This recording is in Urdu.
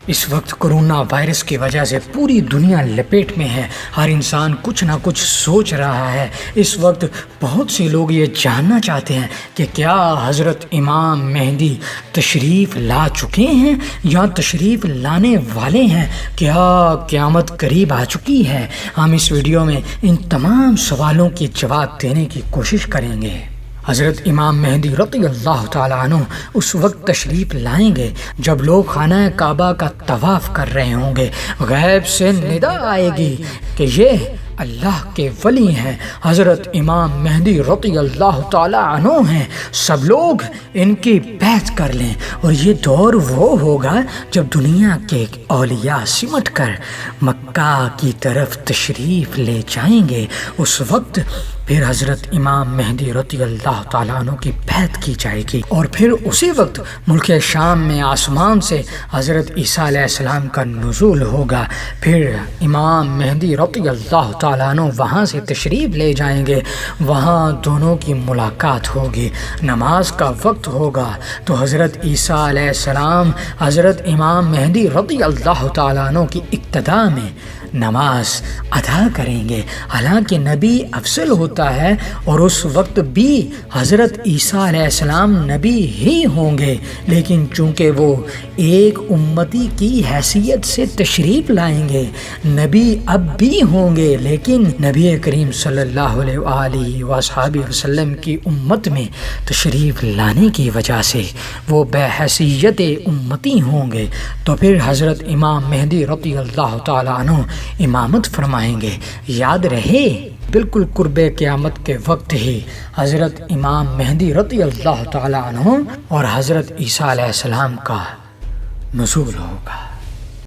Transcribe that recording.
اس وقت کرونا وائرس کی وجہ سے پوری دنیا لپیٹ میں ہے، ہر انسان کچھ نہ کچھ سوچ رہا ہے۔ اس وقت بہت سے لوگ یہ جاننا چاہتے ہیں کہ کیا حضرت امام مہدی تشریف لا چکے ہیں یا تشریف لانے والے ہیں، کیا قیامت قریب آ چکی ہے۔ ہم اس ویڈیو میں ان تمام سوالوں کے جواب دینے کی کوشش کریں گے۔ حضرت امام مہدی رضی اللہ تعالیٰ عنہ اس وقت تشریف لائیں گے جب لوگ خانہ کعبہ کا طواف کر رہے ہوں گے، غیب سے ندا آئے گی کہ یہ اللہ کے ولی ہیں، حضرت امام مہدی رضی اللہ تعالیٰ عنہ ہیں، سب لوگ ان کی بیعت کر لیں۔ اور یہ دور وہ ہوگا جب دنیا کے اولیاء سمٹ کر مکہ کی طرف تشریف لے جائیں گے۔ اس وقت پھر حضرت امام مہدی رضی اللہ تعالیٰ عنہ کی بیعت کی جائے گی، اور پھر اسی وقت ملک شام میں آسمان سے حضرت عیسیٰ علیہ السلام کا نزول ہوگا۔ پھر امام مہدی رضی اللہ تعالیٰ عنہ وہاں سے تشریف لے جائیں گے، وہاں دونوں کی ملاقات ہوگی، نماز کا وقت ہوگا تو حضرت عیسیٰ علیہ السلام حضرت امام مہدی رضی اللہ تعالیٰ عنہ کی اقتداء میں نماز ادا کریں گے۔ حالانکہ نبی افضل ہوتا ہے اور اس وقت بھی حضرت عیسیٰ علیہ السلام نبی ہی ہوں گے، لیکن چونکہ وہ ایک امتی کی حیثیت سے تشریف لائیں گے، نبی اب بھی ہوں گے، لیکن نبی کریم صلی اللہ علیہ وآلہ وصحبہ وسلم کی امت میں تشریف لانے کی وجہ سے وہ بحیثیت امتی ہوں گے، تو پھر حضرت امام مہدی رضی اللہ تعالیٰ عنہ امامت فرمائیں گے۔ یاد رہے بالکل قرب قیامت کے وقت ہی حضرت امام مہدی رضی اللہ تعالیٰ عنہ اور حضرت عیسیٰ علیہ السلام کا نزول ہوگا۔